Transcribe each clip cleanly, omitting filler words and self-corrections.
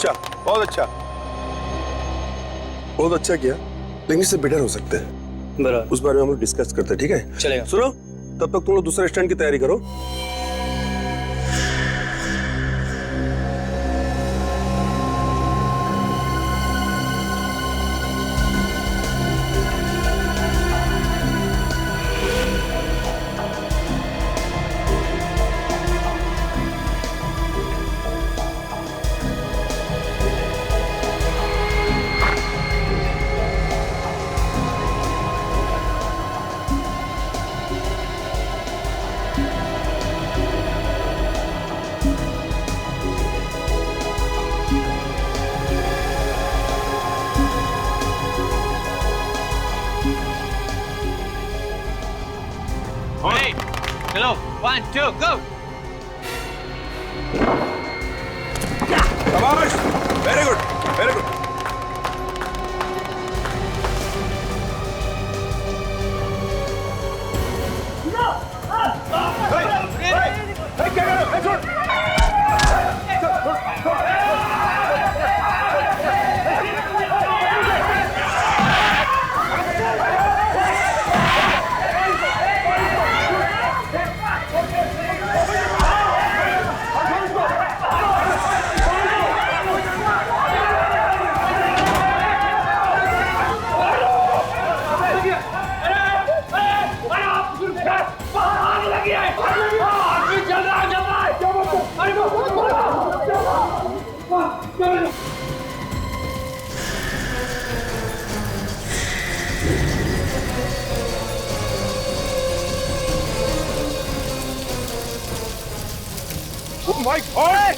अच्छा, बहुत अच्छा, बहुत अच्छा किया, लेकिन इससे बेटर हो सकते हैं। बराबर, उस बारे में हम लोग डिस्कस करते हैं, ठीक है? चलेगा। सुनो, तब तक तुम लोग दूसरे स्टैंड की तैयारी करो। Hey, hello, 1, 2, go! शाबाश, very good, very good. My God!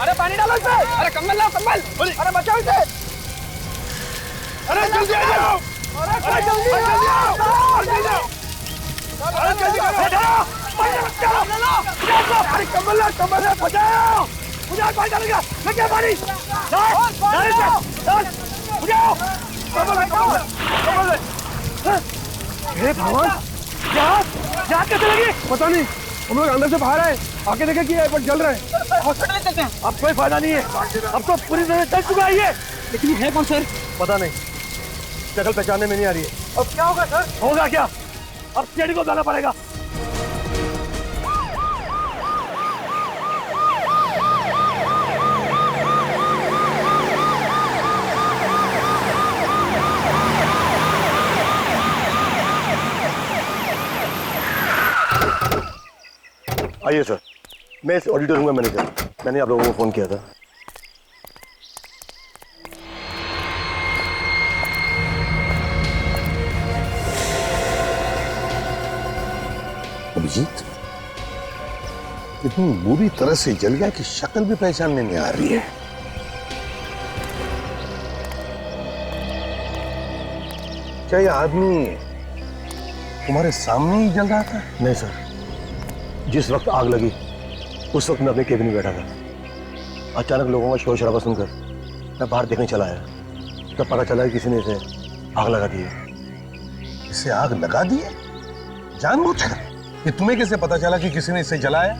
अरे पानी डालो इसमें! अरे कंबल लाओ कंबल! अरे बचाओ इसे! अरे जल्दी आ जाओ! अरे जल्दी आओ! जल्दी आओ! अरे जल्दी करो! अरे कंबल लाओ बचाओ! मुझे पानी डालेगा! लगे पानी! हे भगवान! क्या कैसे लगी? पता नहीं, हम लोग अंदर से बाहर आए, आके देखे कि एयरपोर्ट जल रहा है। हॉस्पिटल चलते हैं। अब कोई फायदा नहीं है। अब तो पूरी तरह जल चुका है ये। लेकिन है कौन सर? पता नहीं, शक्ल पहचानने में नहीं आ रही है। अब क्या होगा सर? होगा क्या? अब सीडी को जाना पड़ेगा। आइए सर, मैं इस ऑडिटोरियम का मैनेजर, मैंने आप लोगों को फोन किया था। अभिजीत इतनी बुरी तरह से जल गया कि शक्ल भी पहचानने नहीं आ रही है। क्या ये आदमी तुम्हारे सामने ही जल रहा था? नहीं सर, जिस वक्त आग लगी उस वक्त मैं अपने केबिन में बैठा था। अचानक लोगों का शोर शराबा सुनकर मैं बाहर देखने चला आया, तब पता चला कि किसी ने इसे आग लगा दी है। इसे आग लगा दी है जानबूझकर? ये तुम्हें कैसे पता चला कि किसी ने इसे जलाया?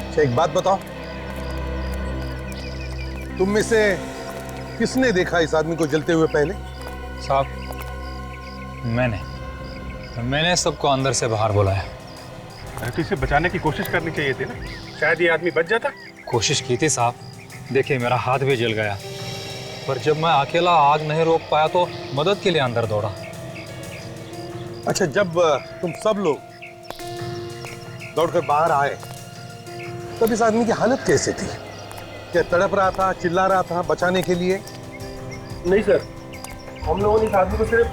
अच्छा एक बात बताओ, तुम में से किसने देखा इस आदमी को जलते हुए पहले? साहब, मैंने सबको अंदर से बाहर बुलाया। अरे तो इसे बचाने की कोशिश करनी चाहिए थी ना, शायद ये आदमी बच जाता। कोशिश की थी साहब, देखिए मेरा हाथ भी जल गया, पर जब मैं अकेला आग नहीं रोक पाया तो मदद के लिए अंदर दौड़ा। अच्छा, जब तुम सब लोग दौड़कर बाहर आए तब इस आदमी की हालत कैसे थी? क्या तड़प रहा था, चिल्ला रहा था बचाने के लिए? नहीं सर, हम लोगों ने इस आदमी को सिर्फ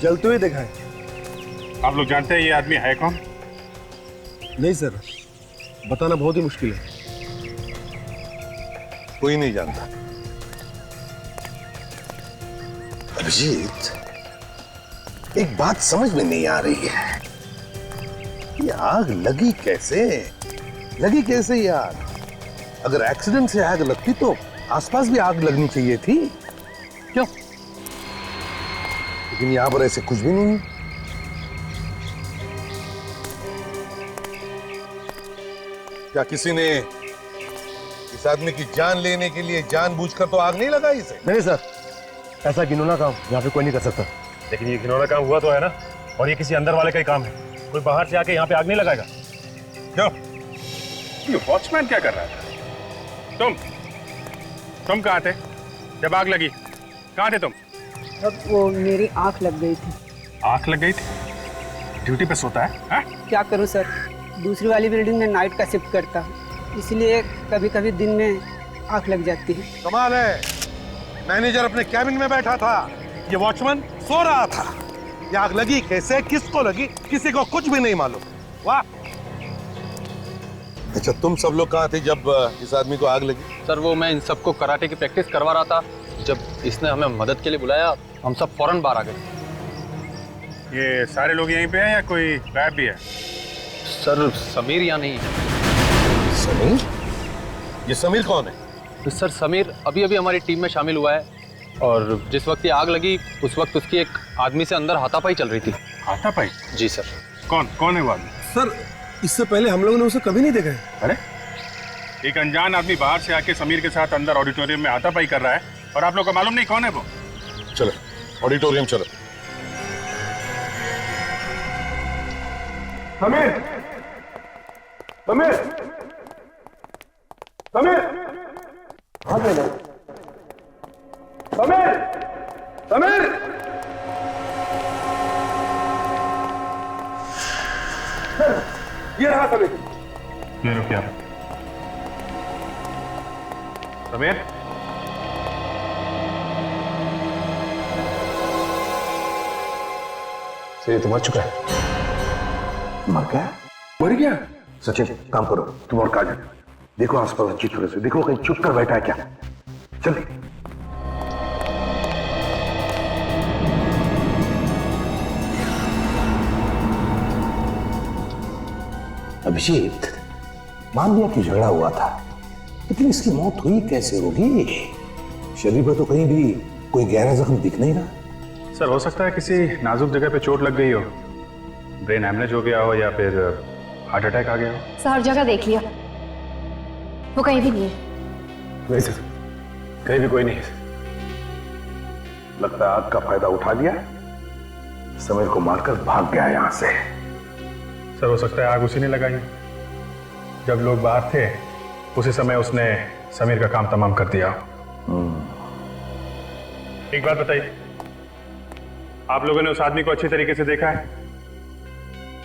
जलते हुए देखा है। आप लोग जानते हैं ये आदमी है कौन? नहीं सर, बताना बहुत ही मुश्किल है। कोई नहीं जानता। अभिजीत, एक बात समझ में नहीं आ रही है, ये आग लगी कैसे? लगी कैसे ये आग? अगर एक्सीडेंट से आग लगती तो आसपास भी आग लगनी चाहिए थी, क्यों? लेकिन यहां पर ऐसे कुछ भी नहीं है। क्या किसी ने इस आदमी की जान लेने के लिए जानबूझकर तो आग नहीं लगाई इसे? नहीं सर, ऐसा घिनौना काम यहाँ पे कोई नहीं कर सकता। लेकिन ये घिनौना काम हुआ तो है ना, और ये किसी अंदर वाले का ही काम है। कोई बाहर से आके यहाँ पे आग नहीं लगाएगा। क्यों? ये वॉचमैन क्या कर रहा है? तुम कहाँ थे जब आग लगी? कहाँ थे तुम? अब वो मेरी आंख लग गई थी। आंख लग गई थी? ड्यूटी पे सोता है हा? क्या करूं सर, दूसरी वाली बिल्डिंग में नाइट का शिफ्ट करता हूं, इसलिए कभी कभी दिन में आंख लग जाती है। कमाल है, मैनेजर अपने कैबिन में बैठा था, ये वॉचमैन सो रहा था। ये आग लगी कैसे, किसको लगी, किसी को कुछ भी नहीं मालूम। वाह। अच्छा, तुम सब लोग कहाँ थे जब इस आदमी को आग लगी? सर वो मैं इन सबको कराटे की प्रैक्टिस करवा रहा था। जब इसने हमें मदद के लिए बुलाया, हम सब फौरन बाहर आ गए। ये सारे लोग यहीं पे हैं या कोई गायब भी है? सर समीर यहाँ नहीं है। समीर? ये समीर कौन है? सर समीर अभी अभी हमारी टीम में शामिल हुआ है, और जिस वक्त ये आग लगी उस वक्त उसकी एक आदमी से अंदर हाथापाई चल रही थी। हाथापाई? जी सर। कौन है वो आदमी? सर इससे पहले हम लोगों ने उसे कभी नहीं देखा है। अरे, एक अनजान आदमी बाहर से आके समीर के साथ अंदर ऑडिटोरियम में हाथापाई कर रहा है और आप लोग को मालूम नहीं कौन है वो? चलो ऑडिटोरियम चलो। समीर, समीर, समीर, समीर, समीर, ये रहा समीर। ये रुकिए आप। समीर, ये तो मर चुका है। मर गया? मर गया? सचिन काम करो, तुम और काजल देखो आसपास अच्छी तरह से देखो, कहीं छुप कर बैठा है क्या। चल अभिजीत, मान लिया कि झगड़ा हुआ था, लेकिन इसकी मौत हुई कैसे होगी? शरीर पर तो कहीं भी कोई गहरा जख्म दिख नहीं रहा। सर हो सकता है किसी नाजुक जगह पे चोट लग गई हो, ब्रेन हैमरेज हो गया हो या फिर हार्ट अटैक आ गया हो। सर हर जगह देख लिया, वो कहीं भी नहीं है। नहीं सर, कहीं भी कोई नहीं है। लगता है आग का फायदा उठा लिया, समीर को मारकर भाग गया यहां से। सर हो सकता है आग उसी ने लगाई हो। जब लोग बाहर थे उसी समय उसने समीर का काम तमाम कर दिया। एक बात बताइए, आप लोगों ने उस आदमी को अच्छी तरीके से देखा है?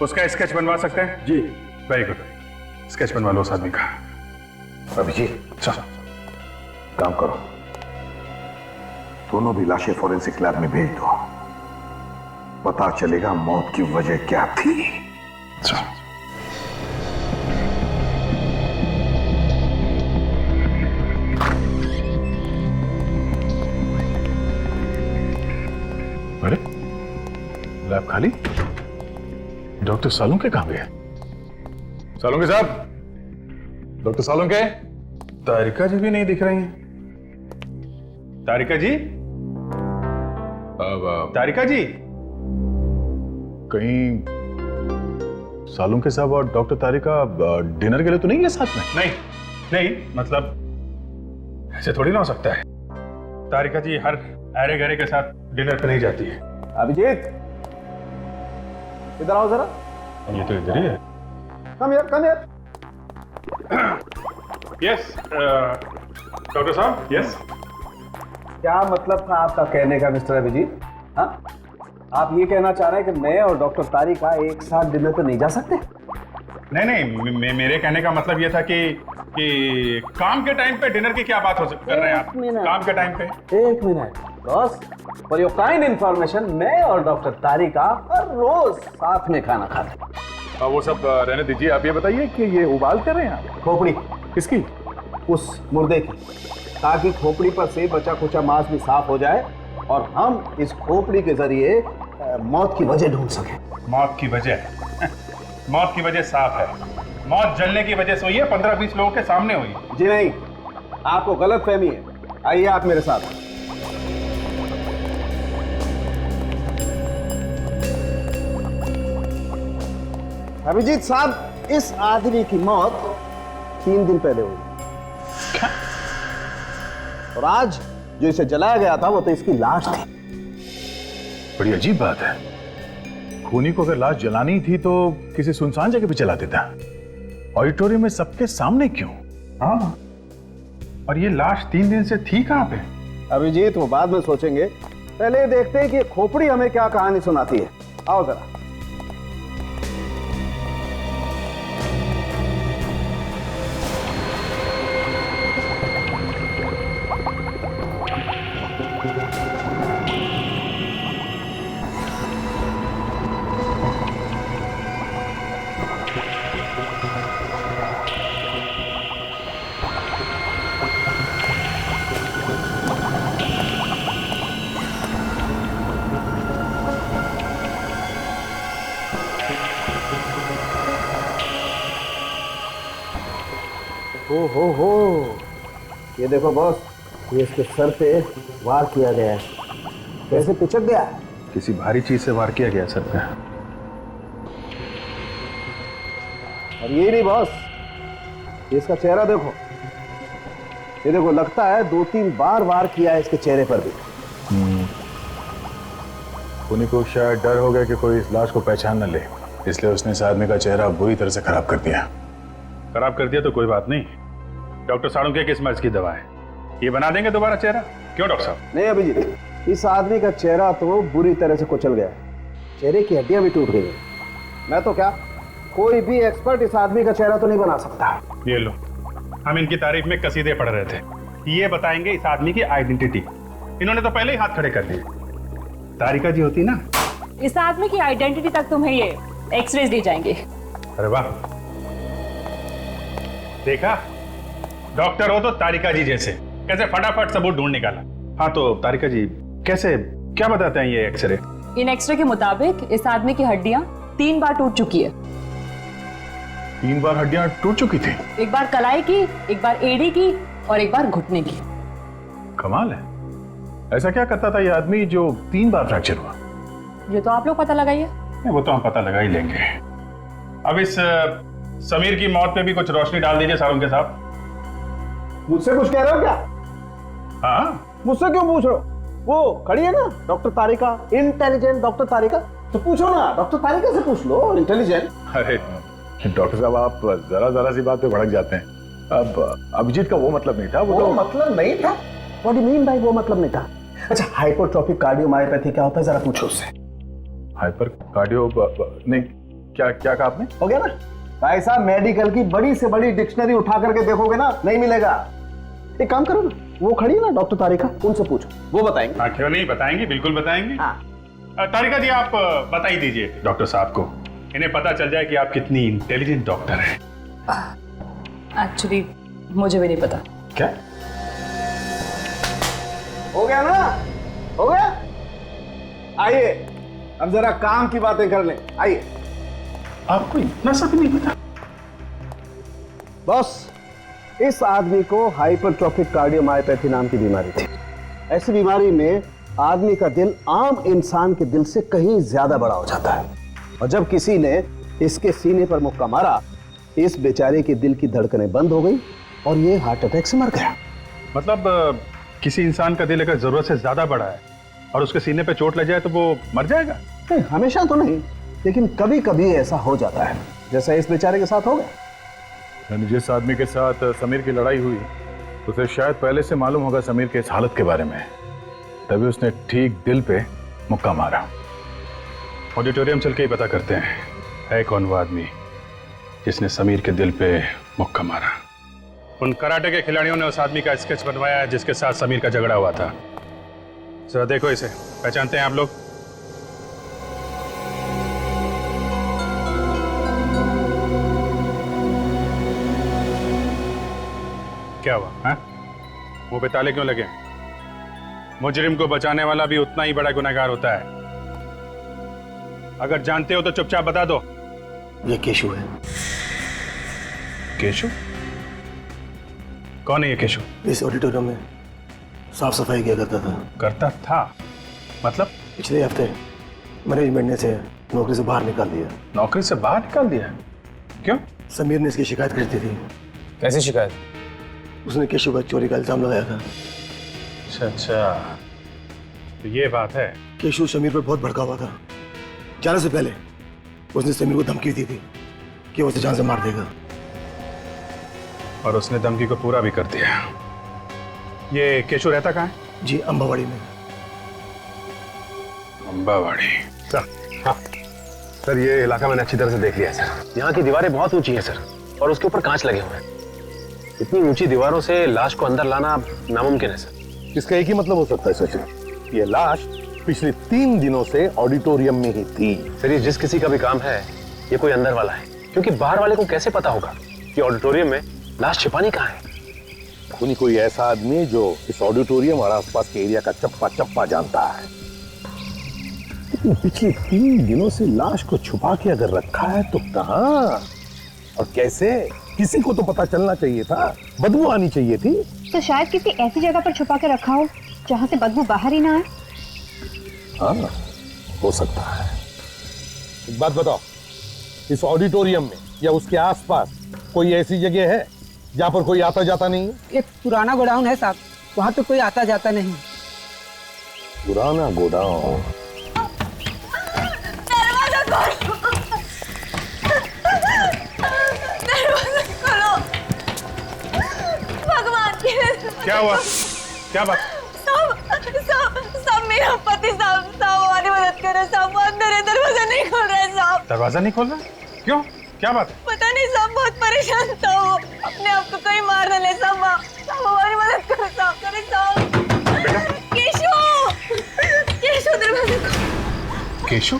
उसका स्केच बनवा सकते हैं? जी। वेरी गुड, स्केच बनवा लो उस आदमी का। अभिजीत चलो काम करो, दोनों भी लाशें फॉरेंसिक लैब में भेज दो, पता चलेगा मौत की वजह क्या थी। चलो। अरे लैब खाली, डॉक्टर सालुंके कहां गए? सालुंके साहब, डॉक्टर सालुंके। तारिका जी भी नहीं दिख रही हैं। तारिका जी, तारिका जी, कहीं सालुंके साहब और डॉक्टर तारिका डिनर के लिए तो नहीं है साथ में? नहीं नहीं, मतलब ऐसे थोड़ी ना हो सकता है। तारिका जी हर अरे गरे के साथ डिनर पे नहीं जाती है। अभिजीत, इधर आओ जरा। ये तो इधर ही है। कम यार। यस डॉक्टर साहब, यस। क्या मतलब था आपका कहने का मिस्टर अभिजीत? हाँ, आप ये कहना चाह रहे हैं कि मैं और डॉक्टर तारिका एक साथ डिनर पे नहीं जा सकते? नहीं, मेरे कहने का मतलब ये था कि काम के टाइम पे डिनर की क्या बात हो सकती कर रहे हैं आप? काम के टाइम पे। एक minute boss, for your kind information, मैं और डॉक्टर तारिका हर रोज साथ में खाना खाते हैं। वो सब रहने दीजिए, आप ये बताइए कि ये उबाल कर रहे हैं आप? खोपड़ी किसकी? उस मुर्दे की, ताकि खोपड़ी पर से बचा खुचा मांस भी साफ हो जाए और हम इस खोपड़ी के जरिए मौत की वजह ढूंढ सकें। मौत की वजह? मौत की वजह साफ है, मौत जलने की वजह से हुई है, 15-20 लोगों के सामने हुई। जी नहीं, आपको गलत फहमी है। आइए आप मेरे साथ। अभिजीत साहब, इस आदमी की मौत 3 दिन पहले हुई। और आज जो इसे जलाया गया था वो तो इसकी लाश थी। बड़ी अजीब बात है, खूनी को अगर लाश जलानी थी तो किसी सुनसान जगह पे जला देता, ऑडिटोरियम में सबके सामने क्यों? हाँ, और ये लाश 3 दिन से थी कहाँ पे? अभिजीत वो बाद में सोचेंगे, पहले ये देखते हैं कि खोपड़ी हमें क्या कहानी सुनाती है। आओ जरा। हो ये देखो बॉस, ये इसके सर पे वार किया गया है। कैसे पिचक गया? किसी भारी चीज से वार किया गया सर पे। और ये नहीं बॉस, इसका चेहरा देखो, ये देखो लगता है 2-3 बार वार किया है इसके चेहरे पर भी। खूनी को शायद डर हो गया कि कोई इस लाश को पहचान न ले, इसलिए उसने इस आदमी का चेहरा बुरी तरह से खराब कर दिया। खराब कर दिया तो कोई बात नहीं, डॉक्टर साळुंखे किस मर्ज की दवा है, ये बना देंगे दोबारा चेहरा। क्यों डॉक्टर साहब? नहीं अभिजीत, इस आदमी का चेहरा तो बुरी तरह से कुचल गया है, चेहरे की हड्डियां भी टूट गई है। मैं तो क्या, कोई भी एक्सपर्ट इस आदमी का चेहरा तो नहीं बना सकता। ये लो, हम इनकी तारीफ में कसीदे पढ़ रहे थे, ये बताएंगे इस आदमी की आइडेंटिटी। इन्होंने तो पहले ही हाथ खड़े कर दिए। तारिका जी होती ना, इस आदमी की आइडेंटिटी तक तुम्हें ये एक्सरेज दी जाएंगे। अरे वाह, देखा, डॉक्टर हो तो तारिका जी जैसे, कैसे फटाफट सबूत ढूंढ निकाला। हाँ तो तारिका जी कैसे, क्या बताते हैं ये एक्सरे? इन एक्सरे के मुताबिक इस आदमी की हड्डियां 3 बार टूट चुकी है। 3 बार हड्डियां टूट चुकी थी? एक बार कलाई की, एक बार एड़ी की और एक बार घुटने की। कमाल है, ऐसा क्या करता था ये आदमी जो 3 बार फ्रैक्चर हुआ? ये तो आप लोग पता लगाइए। वो तो हम पता लगा ही लेंगे। अब इस समीर की मौत पे भी कुछ रोशनी डाल दीजिए साळुंखे साहब। मुझसे कुछ कह रहे हो क्या? हाँ, मुझसे क्यों पूछ रहे हो? वो खड़ी है ना डॉक्टर तारिका, इंटेलिजेंट डॉक्टर तारिका, तो पूछो ना, डॉक्टर तारिका से पूछ लो, इंटेलिजेंट। अरे डॉक्टर साहब, आप जरा सी बात पे भड़क जाते हैं। अब अभिजीत का वो मतलब नहीं था, वो तो मतलब नहीं था। What do you mean by वो मतलब नहीं था? अच्छा, हाइपरट्रोफिक कार्डियोमायोपैथी क्या होता है, जरा पूछो उससे। हाइपर कार्डियो नहीं, क्या कहा आपने? हो गया ना भाई साहब, मेडिकल की बड़ी से बड़ी डिक्शनरी उठा करके देखोगे ना, नहीं मिलेगा। एक काम करो ना, वो खड़ी है ना डॉक्टर तारिका, उनसे पूछो, वो बताएंगे। हाँ क्यों नहीं, बताएंगे, बिल्कुल बताएंगे। हाँ। तारिका जी आप बता ही दीजिए डॉक्टर साहब को, इन्हें पता चल जाए कि आप कितनी इंटेलिजेंट डॉक्टर हैं। एक्चुअली मुझे भी नहीं पता। क्या हो गया ना? हो गया? आइए अब जरा काम की बातें कर लें, आइए। आपको इतना सब नहीं पता? बॉस, इस आदमी को हाइपरट्रोफिक कार्डियोमायोपैथी नाम की बीमारी थी। ऐसी बीमारी में आदमी का दिल आम इंसान के दिल से कहीं ज्यादा बड़ा हो जाता है, और जब किसी ने इसके सीने पर मुक्का मारा, इस बेचारे के दिल की धड़कनें बंद हो गई और ये हार्ट अटैक से मर गया। मतलब किसी इंसान का दिल अगर जरूरत से ज्यादा बड़ा है और उसके सीने पे चोट लग जाए तो वो मर जाएगा? नहीं, हमेशा तो नहीं, लेकिन कभी कभी ऐसा हो जाता है, जैसा इस बेचारे के साथ हो गया। यानी जिस आदमी के साथ समीर की लड़ाई हुई, उसे शायद पहले से मालूम होगा समीर के इस हालत के बारे में, तभी उसने ठीक दिल पे मुक्का मारा। ऑडिटोरियम चल के ही पता करते हैं है कौन वो आदमी जिसने समीर के दिल पे मुक्का मारा। उन कराटे के खिलाड़ियों ने उस आदमी का स्केच बनवाया है जिसके साथ समीर का झगड़ा हुआ था। जरा देखो इसे, पहचानते हैं आप लोग? क्या हुआ? हाँ, मुंह पे ताले क्यों लगे? मुजरिम को बचाने वाला भी उतना ही बड़ा गुनहगार होता है। अगर जानते हो तो चुपचाप बता दो। ये केशु है। केशु? कौन है ये केशु? इस ऑडिटोरियम में साफ सफाई किया करता था। मतलब? पिछले हफ्ते मैनेजमेंट ने इसे नौकरी से बाहर निकाल दिया। नौकरी से बाहर निकाल दिया? क्यों? समीर ने इसकी शिकायत कर दी थी कैसी शिकायत? उसने केशव पर चोरी का इल्जाम लगाया था। अच्छा अच्छा, तो ये बात है। केशव समीर पर बहुत भड़का हुआ था। जाने से पहले उसने समीर को धमकी दी थी कि वो उसे जान से मार देगा, और उसने धमकी को पूरा भी कर दिया। ये केशव रहता कहाँ है? जी अंबावाड़ी में। अंबावाड़ी। हाँ सर, ये इलाका मैंने अच्छी तरह से देख लिया है सर। यहाँ की दीवारें बहुत ऊंची हैं सर, और उसके ऊपर कांच लगे हुए हैं। इतनी ऊंची दीवारों से लाश को अंदर लाना नामुमकिन है सर। इसका एक ही मतलब हो सकता है सचिन, ये लाश पिछले 3 दिनों से ऑडिटोरियम में ही थी। सर, ये जिस किसी का भी काम है, ये कोई अंदर वाला है, क्योंकि बाहर वाले को कैसे पता होगा कि ऑडिटोरियम में लाश छिपानी कहाँ है? कोई ऐसा आदमी जो इस ऑडिटोरियम और आसपास के एरिया का चप्पा चप्पा जानता है। लेकिन पिछले 3 दिनों से लाश को छुपा के अगर रखा है तो कहाँ और कैसे? किसी को तो पता चलना चाहिए था, बदबू आनी चाहिए थी। तो शायद किसी ऐसी जगह पर छुपा के रखा हो जहाँ से बदबू बाहर ही ना आए। हाँ, हो सकता है। एक बात बताओ, इस ऑडिटोरियम में या उसके आसपास कोई ऐसी जगह है जहाँ पर कोई आता जाता नहीं है? एक पुराना गोडाउन है साहब, वहाँ पे कोई आता जाता नहीं। पुराना गोडाउन? भगवान की क्या हुआ? क्या बात? साहब मेरा पति साहब हमारी मदद करो साहब, अंदर है, दरवाजा नहीं खोल रहा है साहब। दरवाजा नहीं खोल रहा? क्यों, क्या बात है? पता नहीं साहब, बहुत परेशान था वो, अपने आप को कहीं मार डाले साहब। हमारी मदद करो साहब, करे साहब। केशव दरवाजा। केशव?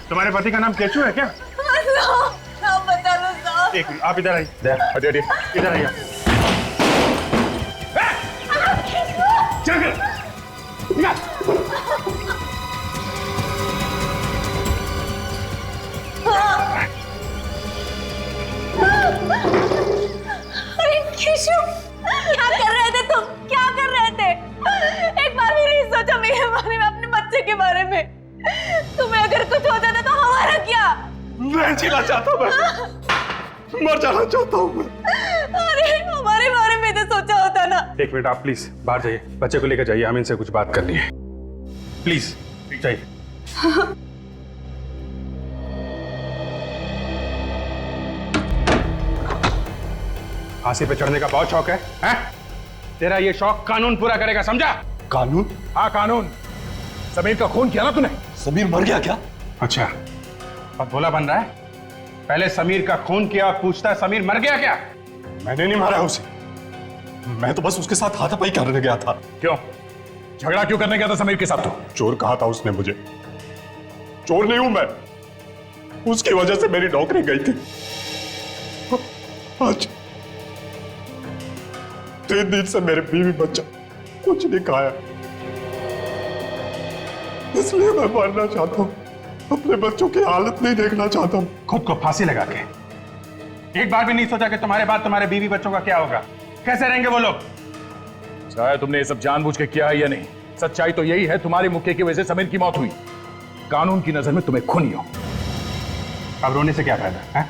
तुम्हारे पति का नाम केशव है क्या? साहब बता लो साहब। एक मिनट, आप इधर आइए, इधर आइए। अरे केशव, क्या कर रहे थे तुम? क्या कर रहे थे? एक बार भी नहीं सोचा मेरे बारे में, अपने बच्चे के बारे में? तुम्हें अगर कुछ हो जाता तो हमारा क्या? मैं जीना चाहता हूँ, मर जाना चाहता हूँ मैं। अरे हमारे बारे में तो सोचा होता ना। एक मिनट, आप प्लीज बाहर जाइए, बच्चे को लेकर जाइए, हमें इनसे कुछ बात करनी है। प्लीज जाइए। फांसी पे चढ़ने का बहुत शौक है, हैं? तेरा ये शौक कानून पूरा करेगा, समझा? कानून? हाँ कानून। समीर का खून किया ना तूने? समीर मर गया क्या? अच्छा, अब भोला बन रहा है। पहले समीर का खून किया, पूछता है समीर मर गया क्या? मैंने नहीं मारा उसे, मैं तो बस उसके साथ हाथापाई करने गया था। क्यों? झगड़ा क्यों करने गया था समीर के साथ? तो चोर कहा था उसने मुझे। चोर नहीं हूं मैं, उसकी वजह से मेरी नौकरी गई थी। आज 3 दिन से मेरे बीवी बच्चा कुछ नहीं खाया, इसलिए मैं मरना चाहता हूं। अपने बच्चों की हालत नहीं देखना चाहता हूं। खुद को फांसी लगा के एक बार भी नहीं सोचा कि तुम्हारे बाद तुम्हारे बीवी बच्चों का क्या होगा, कैसे रहेंगे वो लोग? चाहे तुमने ये सब जानबूझ के किया है या नहीं, सच्चाई तो यही है, तुम्हारे मुक्के की वजह से समीर की मौत हुई। कानून की नजर में तुम्हें खूनी हो। अब रोने से क्या फायदा है?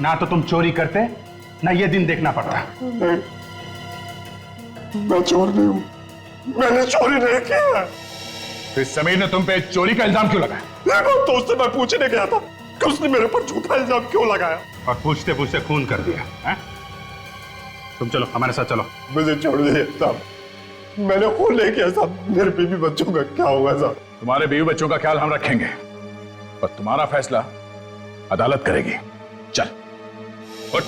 ना तो तुम चोरी करते, ना ये दिन देखना पड़ता। नहीं, मैं चोर नहीं हूं, मैंने चोरी नहीं किया। फिर समीर ने तुम पे चोरी का इल्जाम क्यों लगाया? तो उससे मैं पूछने गया था कि उसने मेरे पर झूठा इल्जाम क्यों लगाया, और पूछते पूछते खून कर दिया है? तुम चलो हमारे साथ चलो। मुझे छोड़ दीजिए साहब, मैंने खून नहीं किया साहब। मेरे बीवी बच्चों का क्या होगा साहब? तुम्हारे बीवी बच्चों का ख्याल हम रखेंगे, पर तुम्हारा फैसला अदालत करेगी। चल उठ।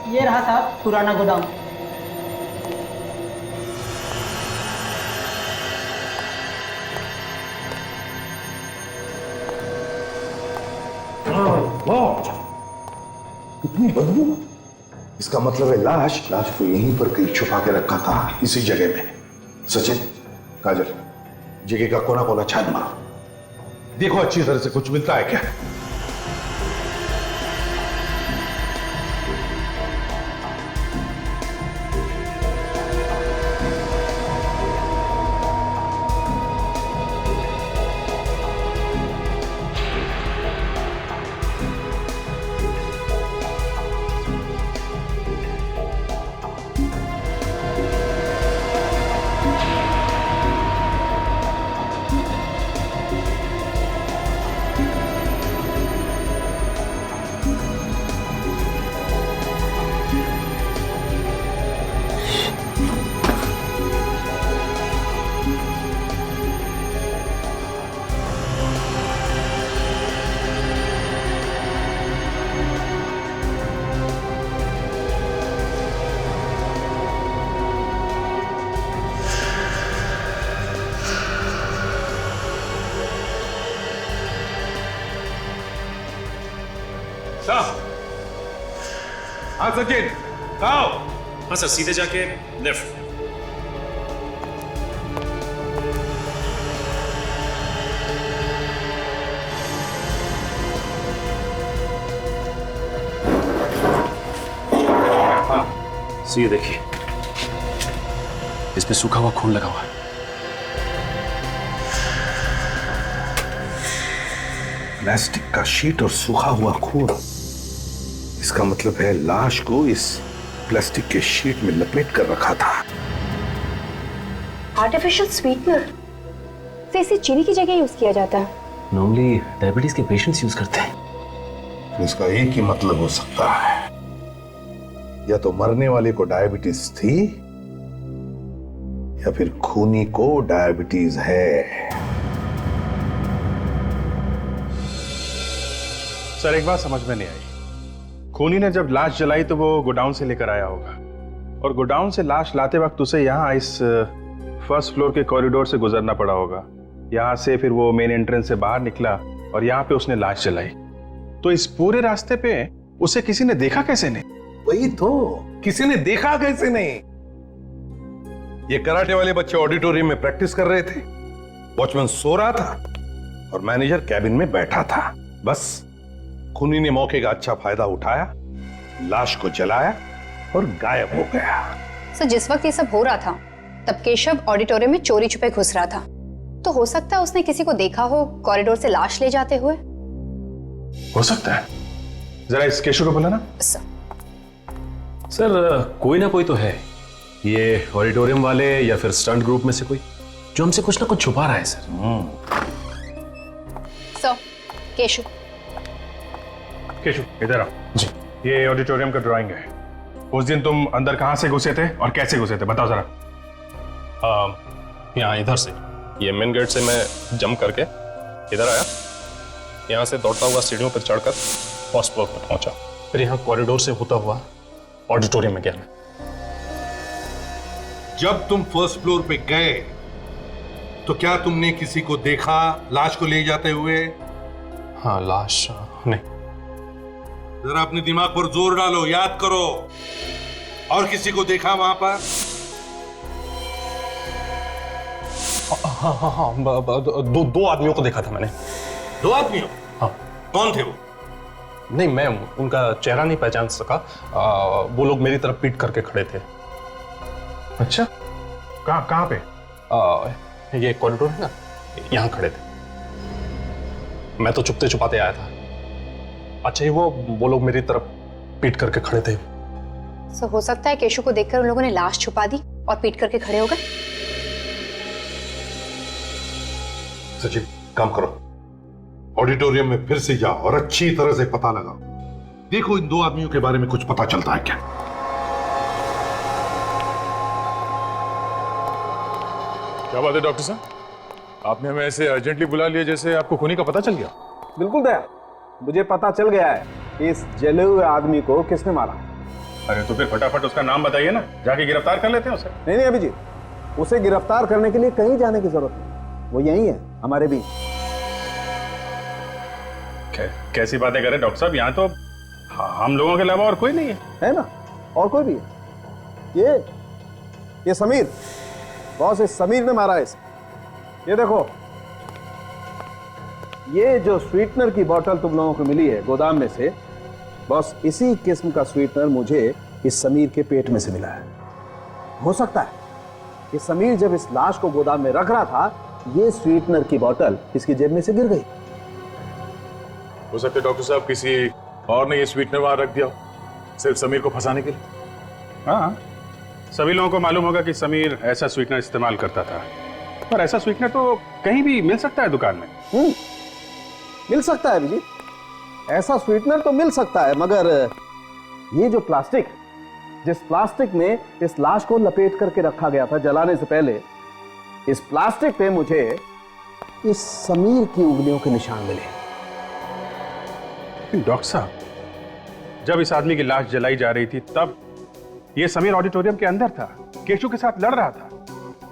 ये रहा साहब पुराना गोदाम। कितनी बदबू! इसका मतलब है लाश को यहीं पर कहीं छुपा के रखा था, इसी जगह में। सचिन, काजल, जगह का कोना कोना छान मारो, देखो अच्छी तरह से कुछ मिलता है क्या। हाँ सचिन, कहाँ हो? हाँ सर, सीधे जाके लेफ्ट। ये देखिए, इसमें सूखा हुआ खून लगा हुआ है। प्लास्टिक का शीट और सूखा हुआ खून, इसका मतलब है लाश को इस प्लास्टिक के शीट में लपेट कर रखा था। आर्टिफिशियल स्वीटनर, तो इसे चीनी की जगह यूज किया जाता है। नॉर्मली डायबिटीज के पेशेंट्स यूज करते हैं। इसका एक ही मतलब हो सकता है, या तो मरने वाले को डायबिटीज थी या फिर खूनी को डायबिटीज है। सर एक बात समझ में नहीं आई, खूनी ने जब लाश जलाई तो वो गोडाउन से लेकर आया होगा, और गोडाउन से लाश लाते वक्त उसे यहाँ इस फर्स्ट फ्लोर के कॉरिडोर से गुजरना पड़ा होगा। यहाँ से फिर वो मेन एंट्रेंस से बाहर निकला और यहाँ पे उसने लाश जलाई। तो इस पूरे रास्ते पे उसे किसी ने देखा कैसे नहीं? वही तो, किसी ने देखा कैसे नहीं? ये कराटे वाले बच्चे ऑडिटोरियम में प्रैक्टिस कर रहे थे, वॉचमैन सो रहा था और मैनेजर कैबिन में बैठा था। बस खूनी ने मौके का अच्छा फायदा उठाया, लाश को जलाया और गायब हो गया। सर, जिस वक्त ये सब हो रहा था तब केशव ऑडिटोरियम में चोरी छुपे घुस रहा था, तो हो सकता है उसने किसी को देखा हो कॉरिडोर से लाश ले जाते हुए। हो सकता है, जरा इस केशव को बोला ना। सर कोई ना कोई तो है, ये ऑडिटोरियम वाले या फिर स्टंट ग्रुप में से कोई, जो हमसे कुछ ना कुछ छुपा रहा है सर। सर, केशव इधर आओ जी। ये ऑडिटोरियम का ड्राइंग है। उस दिन तुम अंदर कहां से घुसे थे और कैसे घुसे थे, बताओ जरा। यहाँ इधर से, ये मेन गेट से मैं जंप करके इधर आया, यहाँ से दौड़ता हुआ सीढ़ियों पर चढ़कर फर्स्ट फ्लोर पर पहुंचा, फिर यहाँ कॉरिडोर से होता हुआ ऑडिटोरियम में गया। जब तुम फर्स्ट फ्लोर पे गए तो क्या तुमने किसी को देखा लाश को ले जाते हुए? हाँ, लाश नहीं। जरा अपने दिमाग पर जोर डालो, याद करो। और किसी को देखा वहां पर? हाँ, दो आदमियों को देखा था मैंने। दो आदमियों? हाँ। कौन थे वो? नहीं, मैं उनका चेहरा नहीं पहचान सका। वो लोग मेरी तरफ पीट करके खड़े थे। अच्छा, कहाँ पे? ये कॉरिडोर है ना, यहाँ खड़े थे। मैं तो चुपते छुपाते आया था। अच्छा ही वो लोग मेरी तरफ पीट करके खड़े थे। सो हो सकता है केशव को देखकर उन लोगों ने लाश छुपा दी और पीट करके खड़े हो गए। सचिन, काम करो, ऑडिटोरियम में फिर से जाओ और अच्छी तरह से पता लगाओ। देखो इन दो आदमियों के बारे में कुछ पता चलता है क्या। क्या बात है डॉक्टर साहब, आपने हमें ऐसे अर्जेंटली बुला लिया जैसे आपको खूनी का पता चल गया। बिल्कुल दया, मुझे पता चल गया है कि इस जले हुए आदमी को किसने मारा। अरे तो फिर फटाफट उसका नाम बताइए ना, जाके गिरफ्तार कर लेते हैं उसे। नहीं अभिजीत, उसे गिरफ्तार करने के लिए कहीं जाने की जरूरत नहीं, वो यही है हमारे बीच। कैसी बातें करें डॉक्टर साहब, यहाँ तो हम लोगों के अलावा और कोई नहीं है ना? और कोई भी है? ये समीर, बॉस, इस समीर ने मारा है इसे। ये देखो, ये जो स्वीटनर की बोतल तुम लोगों को मिली है गोदाम में से, बॉस इसी किस्म का स्वीटनर मुझे इस समीर के पेट में से मिला है। हो सकता है कि समीर जब इस लाश को गोदाम में रख रहा था, ये स्वीटनर की बोतल इसकी जेब में से गिर गई। हो सकता है डॉक्टर साहब किसी और ने ये स्वीटनर वहां रख दिया हो, सिर्फ समीर को फंसाने के लिए। हाँ, सभी लोगों को मालूम होगा कि समीर ऐसा स्वीटनर इस्तेमाल करता था, पर ऐसा स्वीटनर तो कहीं भी मिल सकता है दुकान में। मिल सकता है अभिजीत, ऐसा स्वीटनर तो मिल सकता है, मगर ये जो प्लास्टिक, जिस प्लास्टिक में इस लाश को लपेट करके रखा गया था जलाने से पहले, इस प्लास्टिक पे मुझे इस समीर की उंगलियों के निशान मिले। डॉक्टर साहब, जब इस आदमी की लाश जलाई जा रही थी तब ये समीर ऑडिटोरियम के अंदर था, केशव के साथ लड़ रहा था,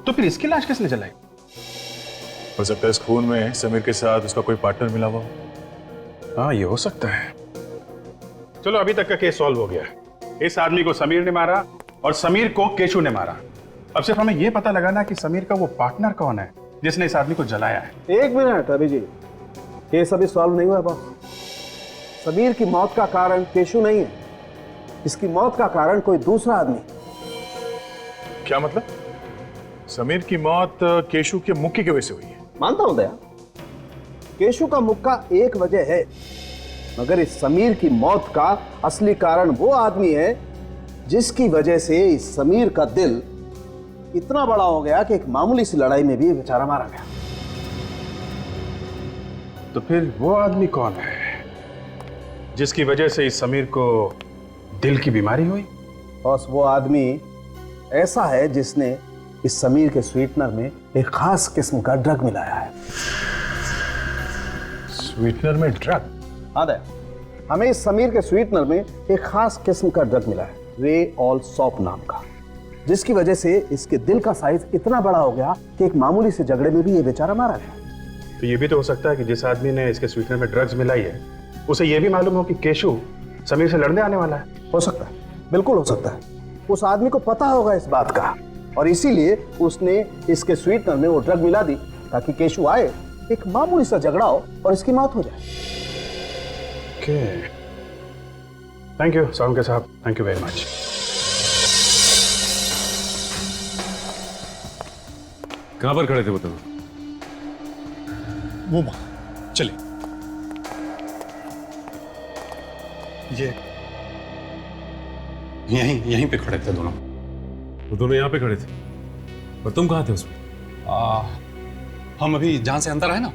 तो फिर इसकी लाश किसने जलाई? हो सकता है इस खून में समीर के साथ उसका कोई पार्टनर मिला हुआ। हाँ, ये हो सकता है। चलो अभी तक का केस सॉल्व हो गया है। इस आदमी को समीर ने मारा और समीर को केशु ने मारा। अब सिर्फ हमें यह पता लगाना कि समीर का वो पार्टनर कौन है जिसने इस आदमी को जलाया है। एक मिनट अभिजीत, केस अभी सॉल्व नहीं हुआ बॉस। समीर की मौत का कारण केशु नहीं है, इसकी मौत का कारण कोई दूसरा आदमी। क्या मतलब? समीर की मौत केशु के मुक्के की वजह से हुई है? मानता हूं दया, केशु का मुक्का एक वजह है, मगर इस समीर की मौत का असली कारण वो आदमी है जिसकी वजह से इस समीर का दिल इतना बड़ा हो गया कि एक मामूली सी लड़ाई में भी बेचारा मारा गया। तो फिर वो आदमी कौन है जिसकी वजह से इस समीर को दिल की बीमारी हुई? बॉस, वो आदमी ऐसा है जिसने इस समीर के स्वीटनर में एक खास किस्म का ड्रग मिलाया है। स्वीटनर में ड्रग? हाँ दया, हमें इस समीर के स्वीटनर में एक खास किस्म का ड्रग मिला है, रे ऑल सॉप नाम का, जिसकी वजह से इसके दिल का साइज इतना बड़ा हो गया कि एक मामूली से झगड़े में भी ये बेचारा मारा गया। तो ये भी तो हो सकता है कि जिस आदमी ने इसके स्वीटनर में ड्रग्स मिलाई है उसे ये भी मालूम हो कि केशु समीर से लड़ने आने वाला है। हो सकता है, बिल्कुल हो सकता है। उस आदमी को पता होगा इस बात का और इसीलिए उसने इसके स्वीटनर में वो ड्रग मिला दी ताकि केशु आए, एक मामूली सा झगड़ा हो और इसकी मौत हो जाए। थैंक यू सावंके साहब, थैंक यू वेरी मच। कहां पर खड़े थे बताओ? वो वहां चले। ये यहीं पे खड़े थे दोनों। वो दोनों यहाँ पे खड़े थे और तुम कहाँ थे उसमें? हम अभी जहां से अंदर आए ना,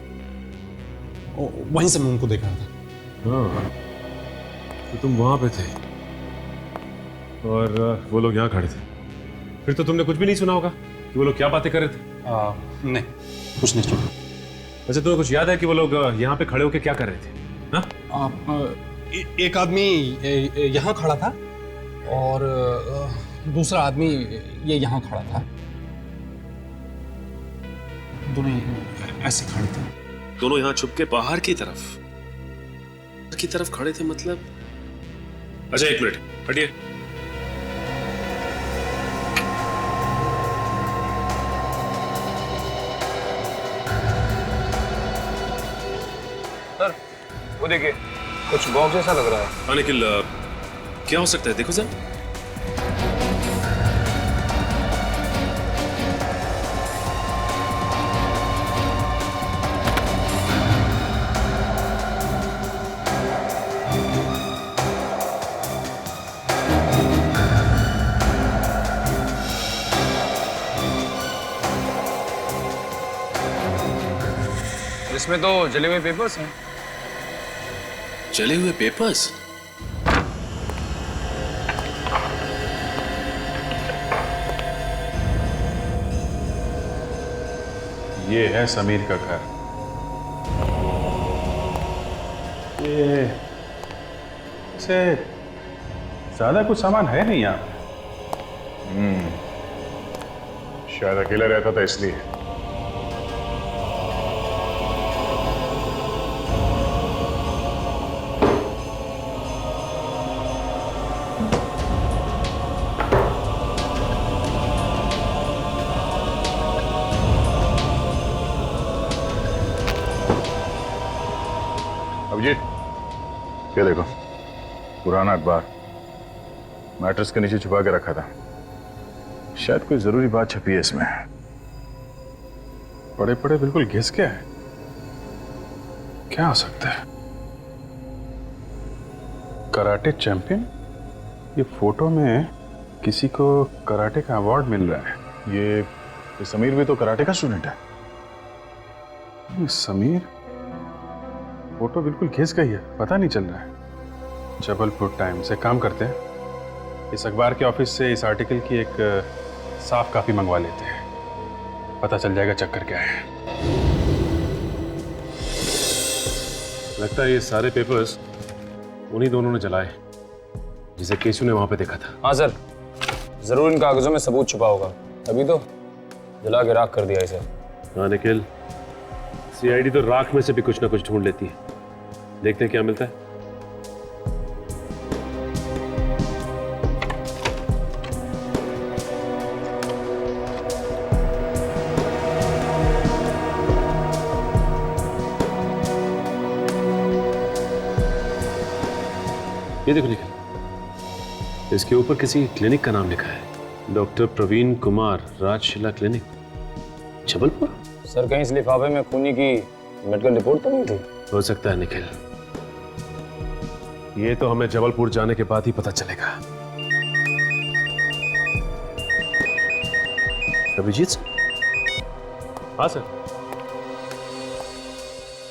वहीं से मैं उनको देख रहा था। हाँ, तो तुम वहां पे थे और वो लोग यहाँ खड़े थे। फिर तो तुमने कुछ भी नहीं सुना होगा कि वो लोग क्या बातें कर रहे थे? नहीं, कुछ नहीं सुना। वैसे तुम्हें कुछ याद है कि वो लोग यहाँ पे खड़े होकर क्या कर रहे थे? हाँ? एक आदमी यहाँ खड़ा था और दूसरा आदमी ये यहाँ खड़ा था। दोनों ऐसे खड़े थे। दोनों यहाँ छुप के बाहर की तरफ खड़े थे मतलब? अच्छा एक मिनट हटिए। सर वो देखिए, कुछ बॉक्स जैसा लग रहा है। हाँ निखिल, क्या हो सकता है देखो सर। इसमें तो जले हुए पेपर्स हैं। जले हुए पेपर्स? ये है समीर का घर। ये से ज्यादा कुछ सामान है नहीं यहाँ। शायद अकेला रहता था इसलिए। अभिजीत, ये देखो पुराना अखबार मैट्रेस के नीचे छुपा के रखा था। शायद कोई जरूरी बात छपी है इसमें। पड़े पड़े बिल्कुल घिस के है। क्या हो सकता है? Karate champion? ये फोटो में किसी को कराटे का अवार्ड मिल रहा है। ये समीर भी तो कराटे का स्टूडेंट है। ये समीर फोटो बिल्कुल घिस गई है, पता नहीं चल रहा है। जबलपुर टाइम्स से काम करते हैं, इस अखबार के ऑफिस से इस आर्टिकल की एक साफ कॉपी मंगवा लेते हैं, पता चल जाएगा चक्कर क्या है। लगता है ये सारे पेपर्स उन्हीं दोनों ने जलाए जिसे केशु ने वहां पे देखा था। हाँ सर, जरूर इन कागजों में सबूत छुपा होगा, तभी तो जला के राख कर दिया इसे। हाँ निखिल, सीआईडी तो राख में से भी कुछ ना कुछ ढूंढ लेती है। देखते हैं क्या मिलता है। ये देखो निखिल, इसके ऊपर किसी क्लिनिक का नाम लिखा है, doctor Praveen Kumar, Rajshila clinic, Jabalpur. Sir कहीं इस लिफाफे में खूनी की मेडिकल रिपोर्ट तो नहीं थी? हो सकता है निखिल, ये तो हमें जबलपुर जाने के बाद ही पता चलेगा। अभिजीत सर? हाँ सर।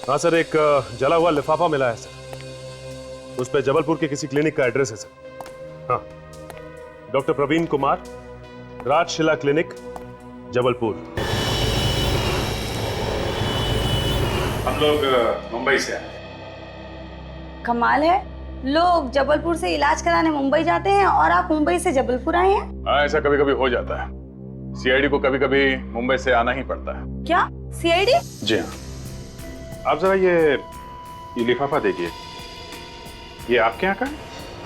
हाँ सर, एक जला हुआ लिफाफा मिला है सर, उस पर जबलपुर के किसी क्लिनिक का एड्रेस है सर। हाँ, डॉक्टर प्रवीण कुमार, राजशिला क्लिनिक, जबलपुर। हम लोग मुंबई से आए। कमाल है, लोग जबलपुर से इलाज कराने मुंबई जाते हैं और आप मुंबई से जबलपुर आए हैं। हाँ, ऐसा कभी कभी हो जाता है। सीआईडी को कभी कभी मुंबई से आना ही पड़ता है। क्या सीआईडी? जी हाँ। आप जरा ये लिफाफा देखिए, ये आपके यहाँ का है?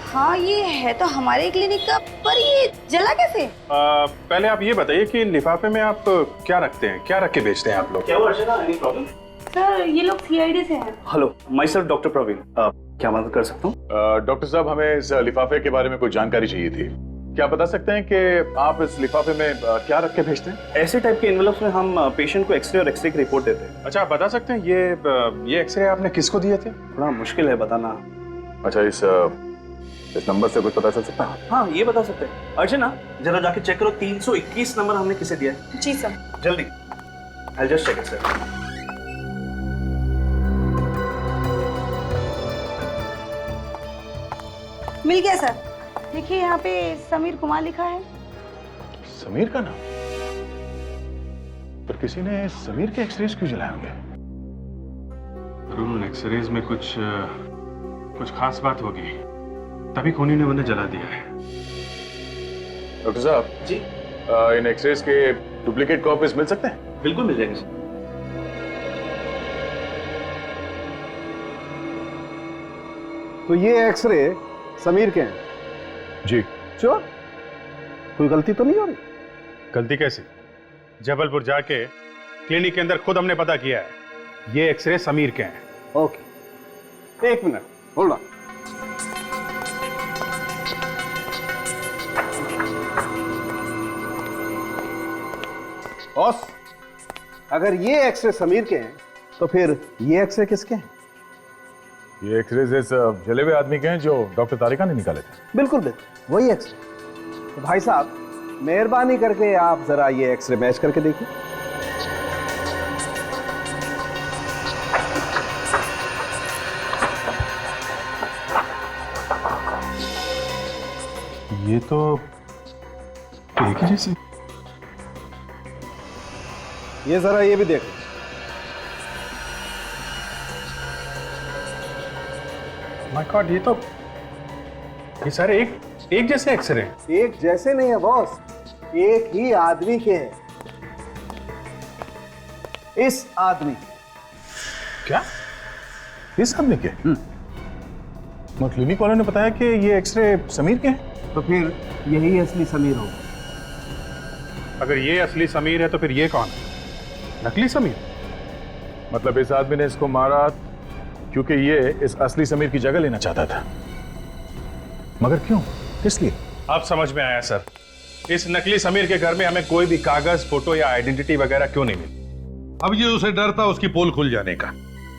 हाँ, ये है तो हमारे क्लिनिक का, पर ये जला कैसे? पहले आप ये बताइए कि लिफाफे में आप क्या रखते हैं, क्या रख के बेचते हैं आप लोग? क्या हुआ अर्चना, एनी प्रॉब्लम? सर ये लोग सीआईडी से हैं। Hello, myself doctor Praveen, क्या मदद कर सकता हूँ? डॉक्टर साहब, हमें इस लिफाफे के बारे में कुछ जानकारी चाहिए थी। क्या बता सकते हैं कि आप इस लिफाफे में क्या रख के भेजते हैं? ऐसे टाइप के एनवेलप्स में हम पेशेंट को एक्सरे और एक्सरे की रिपोर्ट देते हैं। अच्छा, आप बता सकते हैं ये एक्सरे आपने किसको दिए थे? थोड़ा मुश्किल है बताना। अच्छा, इस नंबर से कुछ पता चल सकता है? हाँ, ये बता सकते हैं। अर्चना, जरा जाके चेक करो 321 नंबर हमने किसे दिया है। जी सर। जल्दी। I'll just check it, sir. मिल गया सर। देखिए यहाँ पे समीर कुमार लिखा है। समीर का नाम? पर किसी ने समीर के एक्सरेज क्यों जलाए होंगे? उन एक्सरेज में कुछ खास बात होगी, तभी खूनी ने उन्हें जला दिया है। डॉक्टर साहब जी, इन एक्सरेज के डुप्लीकेट कॉपीज मिल सकते हैं? बिल्कुल मिल जाएंगे। तो ये एक्सरे समीर के हैं? जी। श्योर? कोई गलती तो नहीं हो रही? गलती कैसी? जबलपुर जाके क्लिनिक के अंदर खुद हमने पता किया है, ये एक्सरे समीर के हैं। ओके, एक मिनट, होल्ड ऑन। बॉस, अगर ये एक्सरे समीर के हैं तो फिर ये एक्सरे किसके हैं? ये एक्सरेज इस जले हुए आदमी के हैं जो डॉक्टर तारिका ने निकाले थे। बिल्कुल बिल्कुल वही एक्सरे। तो भाई साहब, मेहरबानी करके आप जरा ये एक्सरे मैच करके देखिए। ये तो एक ही जैसे। ये जरा ये भी देखो। माय गॉड, ये सारे एक जैसे एक्सरे। एक जैसे नहीं है बॉस, एक ही आदमी के हैं। इस आदमी। क्या? इस आदमी के? क्लिनिक वालों ने बताया कि ये एक्सरे समीर के हैं। तो फिर यही असली समीर होगा। अगर ये असली समीर है तो फिर ये कौन है? नकली समीर? मतलब इस आदमी ने इसको मारा क्योंकि ये इस असली समीर की जगह लेना चाहता था। मगर क्यों, किस लिए? अब समझ में आया सर। इस नकली समीर के घर में हमें कोई भी कागज, फोटो या आइडेंटिटी वगैरह क्यों नहीं मिली? अब ये उसे डर था उसकी पोल खुल जाने का,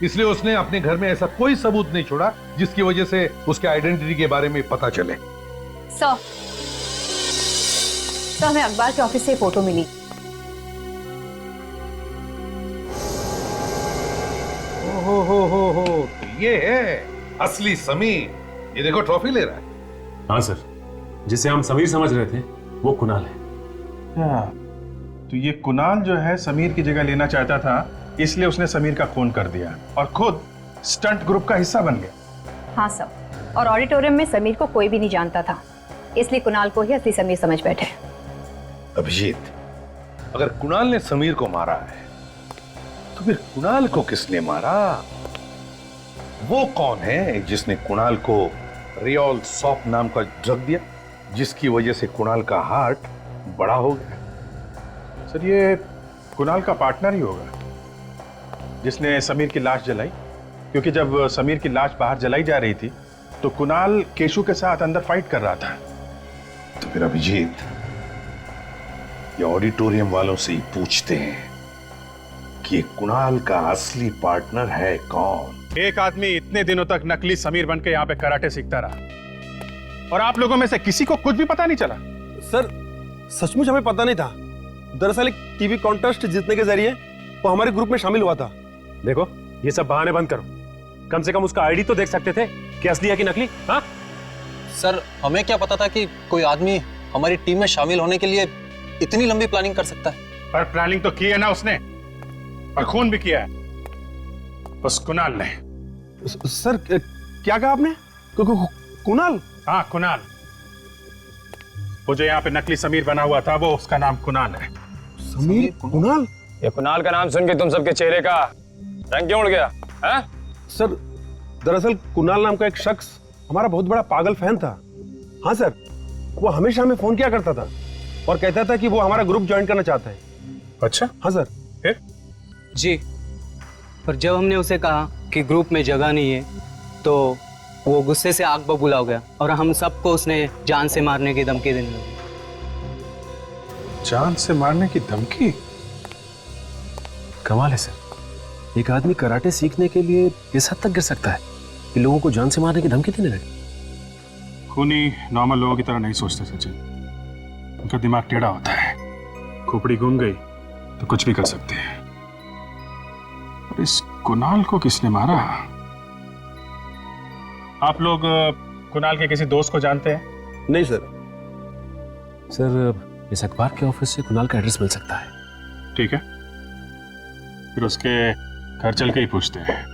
इसलिए उसने अपने घर में ऐसा कोई सबूत नहीं छोड़ा जिसकी वजह से उसके आइडेंटिटी के बारे में पता चले। सर, हमें अखबार के ऑफिस से फोटो मिली। हो तो ये है असली समीर। ये देखो ट्रॉफी ले रहा है। हाँ सर, जिसे हम समीर समझ रहे थे वो कुणाल है। तो ये कुणाल जो है समीर की जगह लेना चाहता था, इसलिए उसने समीर का खून कर दिया और खुद स्टंट ग्रुप का हिस्सा बन गया। हाँ सर, और ऑडिटोरियम में समीर को कोई भी नहीं जानता था, इसलिए कुणाल को ही असली समीर समझ बैठे। अभिजीत, अगर कुणाल ने समीर को मारा है तो फिर कुणाल को किसने मारा? वो कौन है जिसने कुणाल को रियोल सॉप नाम का ड्रग दिया, जिसकी वजह से कुणाल का हार्ट बड़ा हो गया? सर, ये कुणाल का पार्टनर ही होगा जिसने समीर की लाश जलाई, क्योंकि जब समीर की लाश बाहर जलाई जा रही थी तो कुणाल केशु के साथ अंदर फाइट कर रहा था। तो फिर अभिजीत, ये ऑडिटोरियम वालों से ही पूछते हैं कि ये कुणाल का असली पार्टनर है कौन। एक आदमी इतने दिनों तक नकली समीर बनके यहाँ पे कराटे सीखता रहा और आप लोगों में से किसी को कुछ भी पता नहीं चला। सर सचमुच हमें पता नहीं था। दरअसल एक टीवी कॉन्टेस्ट जीतने के जरिए वो हमारे ग्रुप में शामिल हुआ था। देखो, ये सब बहाने बंद करो। कम से कम उसका आईडी तो देख सकते थे कि असली है कि नकली। हाँ सर, हमें क्या पता था कि कोई आदमी हमारी टीम में शामिल होने के लिए इतनी लंबी प्लानिंग कर सकता है। पर प्लानिंग तो की है ना उसने, और खून भी किया है उस कुणाल ने। सर क्या कहा आपने? कुणाल? हाँ कुणाल। वो जो यहाँ पे नकली समीर बना हुआ था वो उसका नाम कुणाल है। समीर? कुणाल? ये कुणाल का नाम सुन के तुम सबके चेहरे का रंग क्यों उड़ गया? है? सर दरअसल कुणाल नाम का एक शख्स हमारा बहुत बड़ा पागल फैन था। हाँ सर, वो हमेशा हमें फोन किया करता था और कहता था कि वो हमारा ग्रुप ज्वाइन करना चाहता है। अच्छा? हाँ सर। फिर? जी, पर जब हमने उसे कहा कि ग्रुप में जगह नहीं है तो वो गुस्से से आग बबूला हो गया और हम सबको उसने जान से मारने की धमकी देने लगा। जान से मारने की धमकी? कमाल है सर, एक आदमी कराटे सीखने के लिए इस हद तक गिर सकता है कि लोगों को जान से मारने की धमकी देने लगे। खूनी नॉर्मल लोगों की तरह नहीं सोचते सचिन, उनका दिमाग टेढ़ा होता है। खोपड़ी घूम गई तो कुछ भी कर सकते हैं। और इस कुणाल को किसने मारा? आप लोग कुणाल के किसी दोस्त को जानते हैं? नहीं सर। सर इस अखबार के ऑफिस से कुणाल का एड्रेस मिल सकता है। ठीक है, फिर उसके घर चल के ही पूछते हैं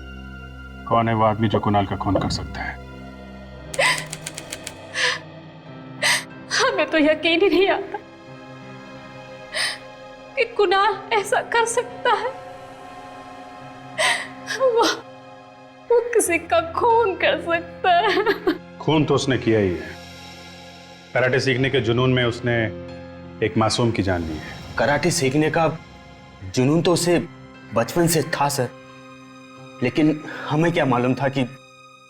कौन है वो आदमी जो कुणाल का खून कर सकता है। हमें तो यकीन ही नहीं आता कि कुणाल ऐसा कर सकता है। वो किसी का खून कर सकता है। खून तो उसने किया ही है। कराटे सीखने के जुनून में उसने एक मासूम की जान ली है। कराटे सीखने का जुनून तो उसे बचपन से था सर, लेकिन हमें क्या मालूम था कि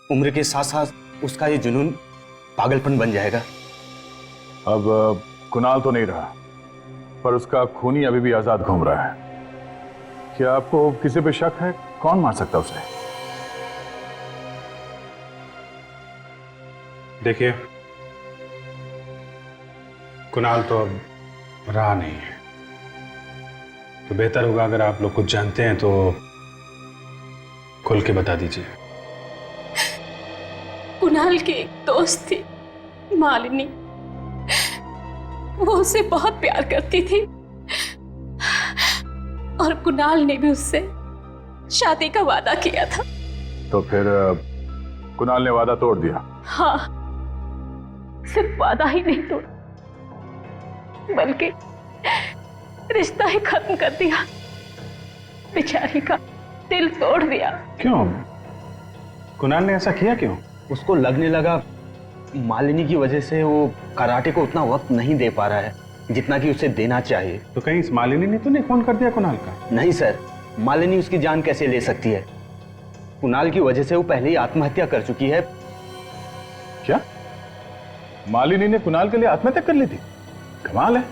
उम्र के साथ साथ उसका ये जुनून पागलपन बन जाएगा। अब कुणाल तो नहीं रहा, पर उसका खूनी अभी भी आजाद घूम रहा है। क्या आपको किसी पे शक है? कौन मार सकता उसे? देखिए, कुणाल तो अब रहा नहीं है, तो बेहतर होगा अगर आप लोग कुछ जानते हैं तो खुल के बता दीजिए। कुणाल की एक दोस्त थी, मालिनी। वो उसे बहुत प्यार करती थी और कुणाल ने भी उससे शादी का वादा किया था। तो फिर कुणाल ने वादा तोड़ दिया? हाँ, सिर्फ वादा ही नहीं तोड़ा बल्कि रिश्ता ही खत्म कर दिया। बेचारी का दिल तोड़ दिया। क्यों? कुणाल ने ऐसा किया क्यों? उसको लगने लगा मालिनी की वजह से वो कराटे को उतना वक्त नहीं दे पा रहा है जितना कि उसे देना चाहिए। तो कहीं इस मालिनी ने तो नहीं खून कर दिया कुणाल का? नहीं सर, मालिनी उसकी जान कैसे ले सकती है? कुणाल की वजह से वो पहले ही आत्महत्या कर चुकी है। क्या? मालिनी ने कुणाल के लिए आत्महत्या कर ली थी? कमाल है,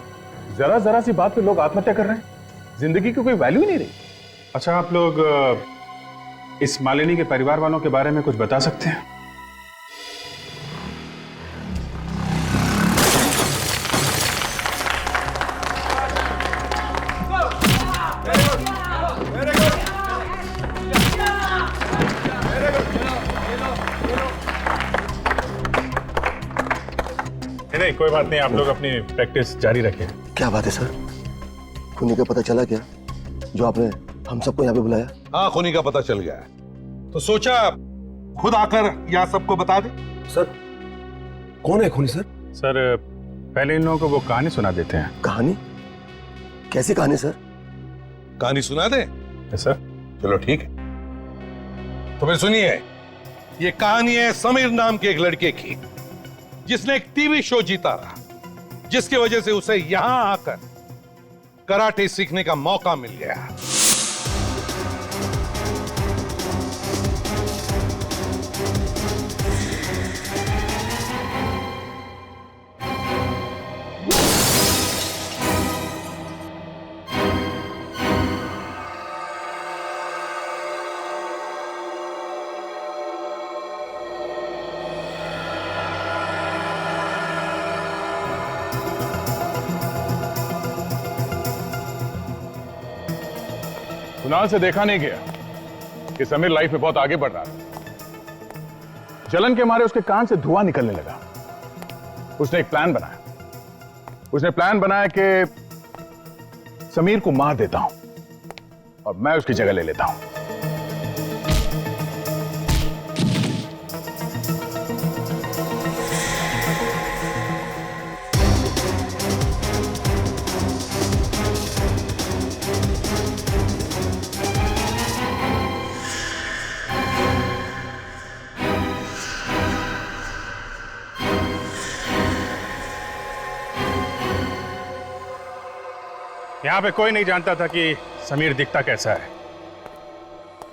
जरा जरा सी बात पे लोग आत्महत्या कर रहे हैं। जिंदगी की कोई वैल्यू ही नहीं रही। अच्छा, आप लोग इस मालिनी के परिवार वालों के बारे में कुछ बता सकते हैं? नहीं, कोई बात नहीं, आप लोग अपनी प्रैक्टिस जारी रखें। क्या बात है सर, खूनी का पता चला क्या जो आपने हम सबको यहाँ पे बुलाया? हाँ, खूनी का पता चल गया है, तो सोचा खुद आकर यहाँ सबको बता दे। सर कौन है खूनी? सर पहले इन लोगों को वो कहानी सुना देते हैं। कहानी? कैसी कहानी सर? कहानी सुना दे? सर चलो ठीक है, तो फिर सुनिए। ये कहानी है समीर नाम के एक लड़के की जिसने एक टीवी शो जीता रहा, जिसकी वजह से उसे यहां आकर कराटे सीखने का मौका मिल गया। कुणाल से देखा नहीं गया कि समीर लाइफ में बहुत आगे बढ़ रहा था। जलन के मारे उसके कान से धुआं निकलने लगा। उसने एक प्लान बनाया। उसने प्लान बनाया कि समीर को मार देता हूं और मैं उसकी जगह ले लेता हूं। यहां पे कोई नहीं जानता था कि समीर दिखता कैसा है,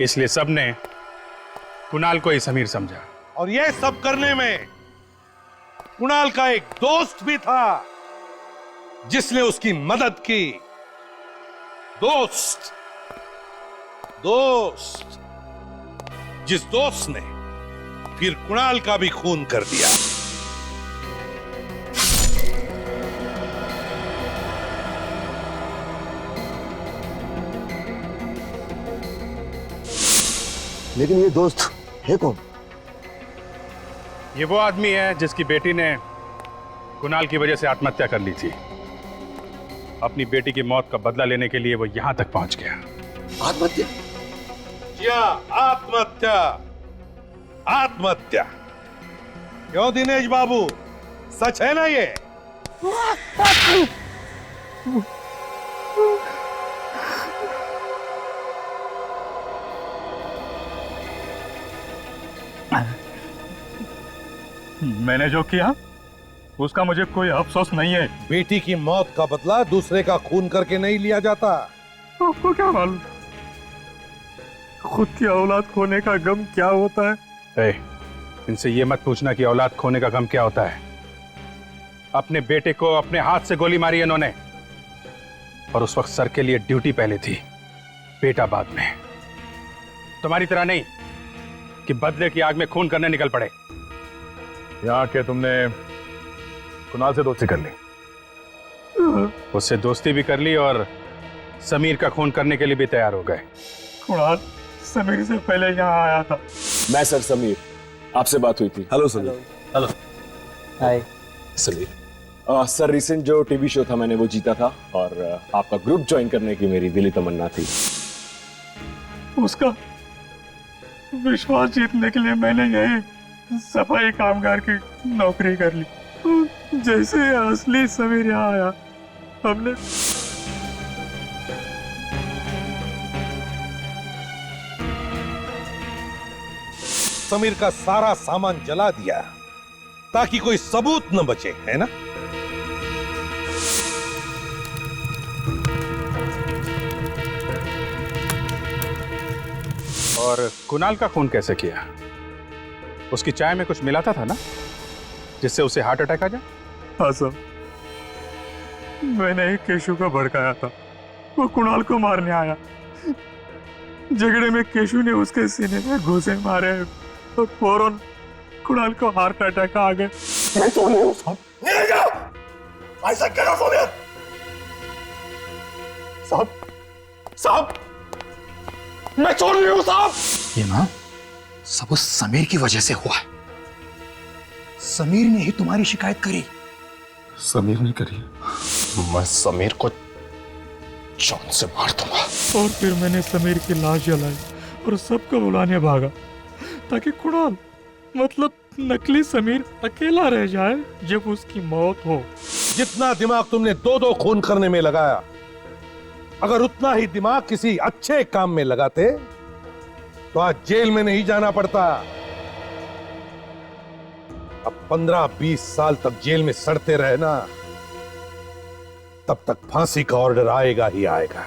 इसलिए सबने कुणाल को ही समीर समझा। और ये सब करने में कुणाल का एक दोस्त भी था जिसने उसकी मदद की। दोस्त जिस दोस्त ने फिर कुणाल का भी खून कर दिया। लेकिन ये दोस्त है कौन? ये वो आदमी है जिसकी बेटी ने कुणाल की वजह से आत्महत्या कर ली थी। अपनी बेटी की मौत का बदला लेने के लिए वो यहां तक पहुंच गया। आत्महत्या? आत्महत्या। क्यों दिनेश बाबू, सच है ना ये? मैंने जो किया उसका मुझे कोई अफसोस नहीं है। बेटी की मौत का बदला दूसरे का खून करके नहीं लिया जाता। आपको क्या मालूम खुद की औलाद खोने का गम क्या होता है? इनसे ये मत पूछना कि औलाद खोने का गम क्या होता है। अपने बेटे को अपने हाथ से गोली मारी इन्होंने, और उस वक्त सर के लिए ड्यूटी पहले थी, बेटा बाद में। तुम्हारी तरह नहीं कि बदले की आग में खून करने निकल पड़े। यहां के तुमने कुणाल से दोस्ती कर ली? उससे दोस्ती भी कर ली और समीर का खून करने के लिए भी तैयार हो गए। कुणाल समीर से पहले यहाँ आया था। मैं सर समीर, आपसे बात हुई थी। हेलो समीर। हेलो। हाय समीर। सर रिसेंट जो टीवी शो था मैंने वो जीता था और आपका ग्रुप ज्वाइन करने की मेरी दिली तमन्ना थी। उसका विश्वास जीतने के लिए मैंने यही सफाई कामगार की नौकरी कर ली। जैसे असली समीर यहाँ आया, हमने समीर का सारा सामान जला दिया ताकि कोई सबूत न बचे, है ना? और कुणाल का खून कैसे किया? उसकी चाय में कुछ मिलाता था ना जिससे उसे हार्ट अटैक आ जाए? हाँ सर, मैंने ही केशु को भड़काया था। वो कुणाल को मारने आया। झगड़े में केशु ने उसके सीने में घूंसे मारे और फौरन कुणाल को हार्ट अटैक आ गया। मैं तो नहीं हूं साहब। नहीं जाओ। ऐसा क्या सोनिया? साहब मैं चोर नहीं हूं साहब। ये ना सब उस समीर की वजह से हुआ है। समीर ने ही तुम्हारी शिकायत करी। समीर ने करी? मैं समीर को जान से मार दूंगा। और फिर मैंने समीर की लाश जलाई और सबको बुलाने भागा ताकि कुणाल मतलब नकली समीर अकेला रह जाए जब उसकी मौत हो। जितना दिमाग तुमने दो खून करने में लगाया, अगर उतना ही दिमाग किसी अच्छे काम में लगाते तो आज जेल में नहीं जाना पड़ता। अब 15-20 साल तक जेल में सड़ते रहना, तब तक फांसी का ऑर्डर आएगा ही आएगा।